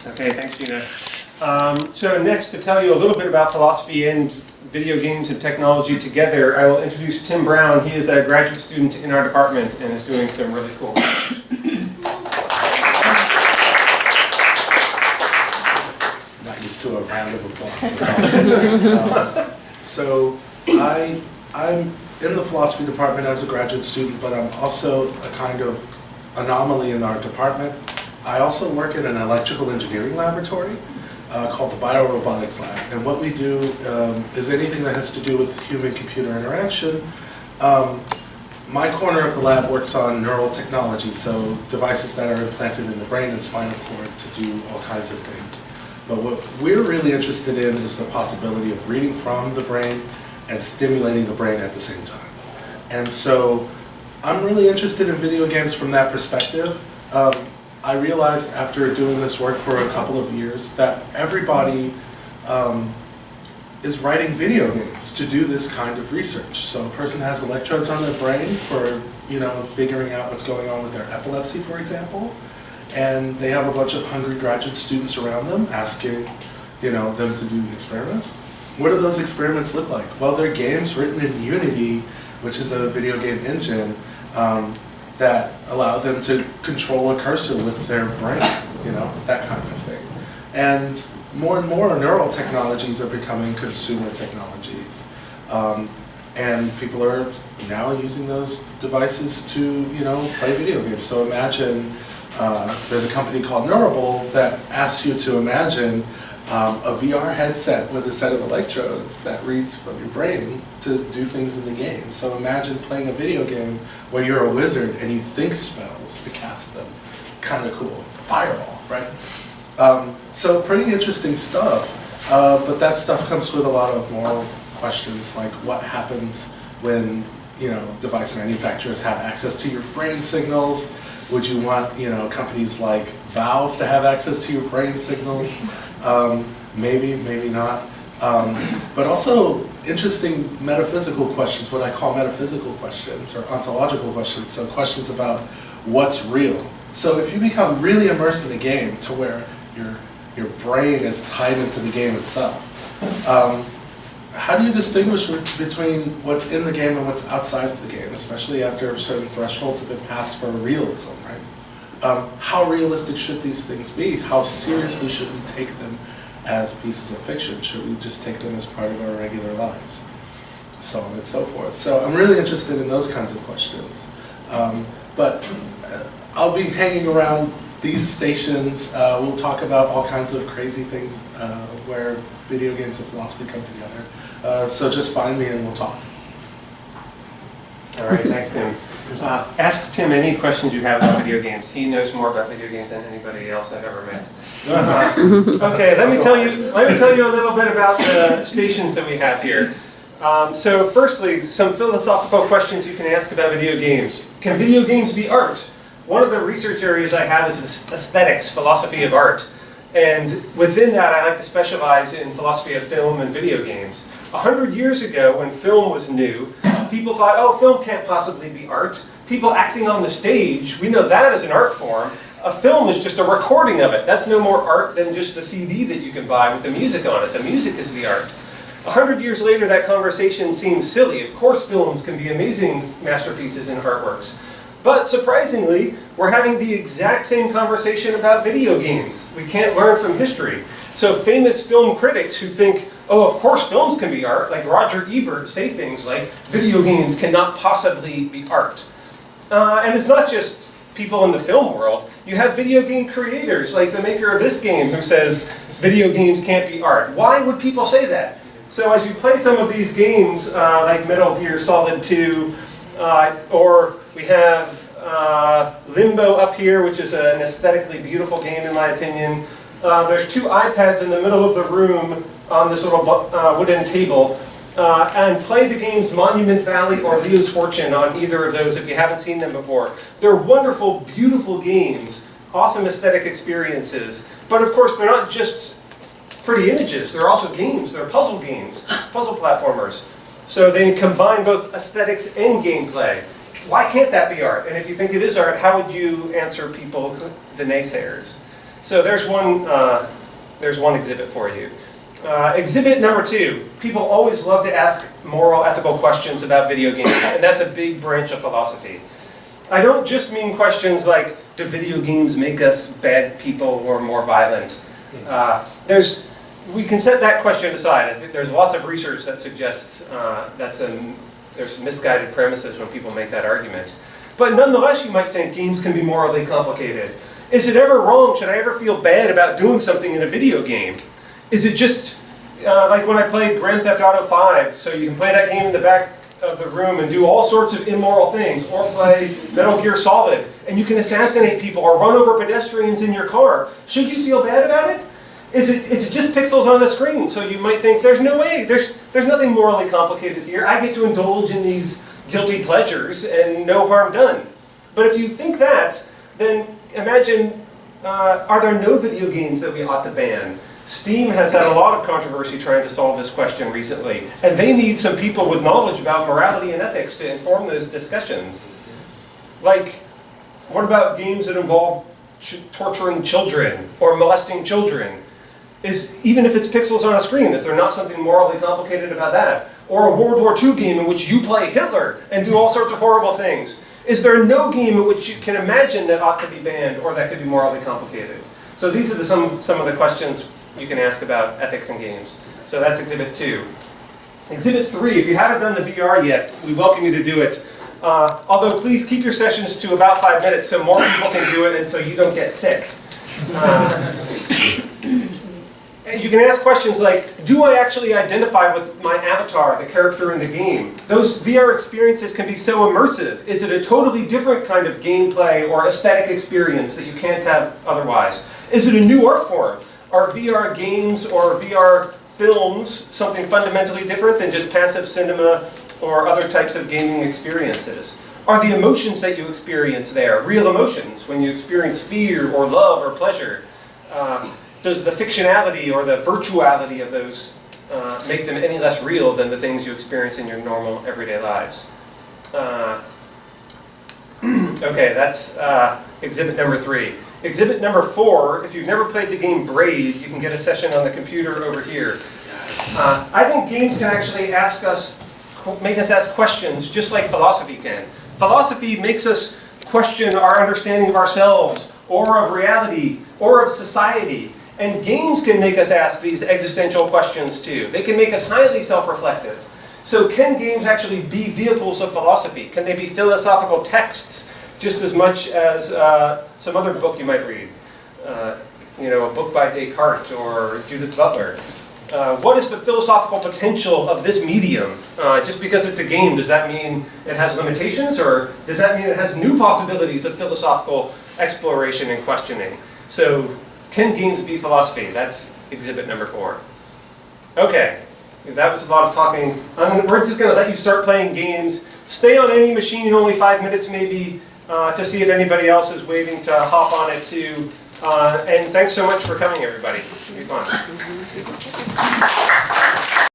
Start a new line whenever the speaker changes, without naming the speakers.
Okay, thanks, Gina. So next, to tell you a little bit about philosophy and video games and technology together, I will introduce Tim Brown. He is a graduate student in our department and is doing some really cool research.
Not used to a round of applause. That's awesome. So I'm in the philosophy department as a graduate student, but I'm also a kind of anomaly in our department. I also work in an electrical engineering laboratory called the Biorobotics Lab. And what we do is anything that has to do with human-computer interaction. My corner of the lab works on neural technology, so devices that are implanted in the brain and spinal cord to do all kinds of things. But what we're really interested in is the possibility of reading from the brain and stimulating the brain at the same time. And so I'm really interested in video games from that perspective. I realized after doing this work for a couple of years that everybody is writing video games to do this kind of research. So a person has electrodes on their brain for, figuring out what's going on with their epilepsy, for example. And they have a bunch of hungry graduate students around them asking, them to do experiments. What do those experiments look like? Well, they're games written in Unity, which is a video game engine that allow them to control a cursor with their brain, that kind of thing. And more neural technologies are becoming consumer technologies. And people are now using those devices to, play video games. So imagine there's a company called Neurable that asks you to imagine a VR headset with a set of electrodes that reads from your brain to do things in the game. So imagine playing a video game where you're a wizard and you think spells to cast them. Kind of cool. Fireball, right? So pretty interesting stuff, but that stuff comes with a lot of moral questions, like what happens when device manufacturers have access to your brain signals. Would you want companies like Valve to have access to your brain signals? Maybe, maybe not. But also interesting metaphysical questions, what I call metaphysical questions or ontological questions, so questions about what's real. So if you become really immersed in a game to where your brain is tied into the game itself, how do you distinguish between what's in the game and what's outside of the game, especially after certain thresholds have been passed for realism, right? How realistic should these things be? How seriously should we take them as pieces of fiction? Should we just take them as part of our regular lives? So on and so forth. So I'm really interested in those kinds of questions. But I'll be hanging around these stations. We'll talk about all kinds of crazy things where video games and philosophy come together. So just find me and we'll talk.
All right, thanks, Tim. Ask Tim any questions you have about video games. He knows more about video games than anybody else I've ever met. Okay, let me tell you a little bit about the stations that we have here. So firstly, some philosophical questions you can ask about video games. Can video games be art? One of the research areas I have is aesthetics, philosophy of art. And within that, I like to specialize in philosophy of film and video games. 100 years ago, when film was new, people thought, oh, film can't possibly be art. People acting on the stage, we know that as an art form. A film is just a recording of it. That's no more art than just the CD that you can buy with the music on it. The music is the art. 100 years later, that conversation seems silly. Of course, films can be amazing masterpieces and artworks. But surprisingly, we're having the exact same conversation about video games. We can't learn from history. So famous film critics who think, oh, of course films can be art, like Roger Ebert, say things like, video games cannot possibly be art. And it's not just people in the film world. You have video game creators, like the maker of this game, who says video games can't be art. Why would people say that? So as you play some of these games, like Metal Gear Solid 2, or we have Limbo up here, which is an aesthetically beautiful game in my opinion. There's two iPads in the middle of the room on this little wooden table. And play the games Monument Valley or Leo's Fortune on either of those if you haven't seen them before. They're wonderful, beautiful games, awesome aesthetic experiences. But of course, they're not just pretty images. They're also games. They're puzzle games, puzzle platformers. So they combine both aesthetics and gameplay. Why can't that be art? And if you think it is art, how would you answer people, the naysayers? So there's one exhibit for you. Exhibit number 2. People always love to ask moral, ethical questions about video games, and that's a big branch of philosophy. I don't just mean questions like, do video games make us bad people or more violent? We can set that question aside. There's lots of research that suggests there's misguided premises when people make that argument. But nonetheless, you might think games can be morally complicated. Is it ever wrong? Should I ever feel bad about doing something in a video game? Is it just like when I played Grand Theft Auto 5, so you can play that game in the back of the room and do all sorts of immoral things, or play Metal Gear Solid, and you can assassinate people or run over pedestrians in your car. Should you feel bad about it? It's just pixels on the screen, so you might think there's no way, there's nothing morally complicated here. I get to indulge in these guilty pleasures and no harm done. But if you think that, then imagine, are there no video games that we ought to ban? Steam has had a lot of controversy trying to solve this question recently, and they need some people with knowledge about morality and ethics to inform those discussions. Like, what about games that involve torturing children or molesting children? Even if it's pixels on a screen, is there not something morally complicated about that? Or a World War II game in which you play Hitler and do all sorts of horrible things? Is there no game in which you can imagine that ought to be banned or that could be morally complicated? So these are some of the questions you can ask about ethics in games. So that's Exhibit 2. Exhibit 3, if you haven't done the VR yet, we welcome you to do it. Although please keep your sessions to about 5 minutes so more people can do it and so you don't get sick. You can ask questions like, do I actually identify with my avatar, the character in the game? Those VR experiences can be so immersive. Is it a totally different kind of gameplay or aesthetic experience that you can't have otherwise? Is it a new art form? Are VR games or VR films something fundamentally different than just passive cinema or other types of gaming experiences? Are the emotions that you experience there real emotions when you experience fear or love or pleasure? Does the fictionality or the virtuality of those make them any less real than the things you experience in your normal everyday lives? Okay, that's exhibit number 3. Exhibit number 4, if you've never played the game Braid, you can get a session on the computer over here. Yes. I think games can actually make us ask questions just like philosophy can. Philosophy makes us question our understanding of ourselves, or of reality, or of society. And games can make us ask these existential questions too. They can make us highly self-reflective. So can games actually be vehicles of philosophy? Can they be philosophical texts just as much as some other book you might read? A book by Descartes or Judith Butler. What is the philosophical potential of this medium? Just because it's a game, does that mean it has limitations, or does that mean it has new possibilities of philosophical exploration and questioning? So, can games be philosophy? That's exhibit number 4. Okay, that was a lot of talking. We're just going to let you start playing games. Stay on any machine, only 5 minutes maybe, to see if anybody else is waiting to hop on it too. And thanks so much for coming, everybody. It should be fun.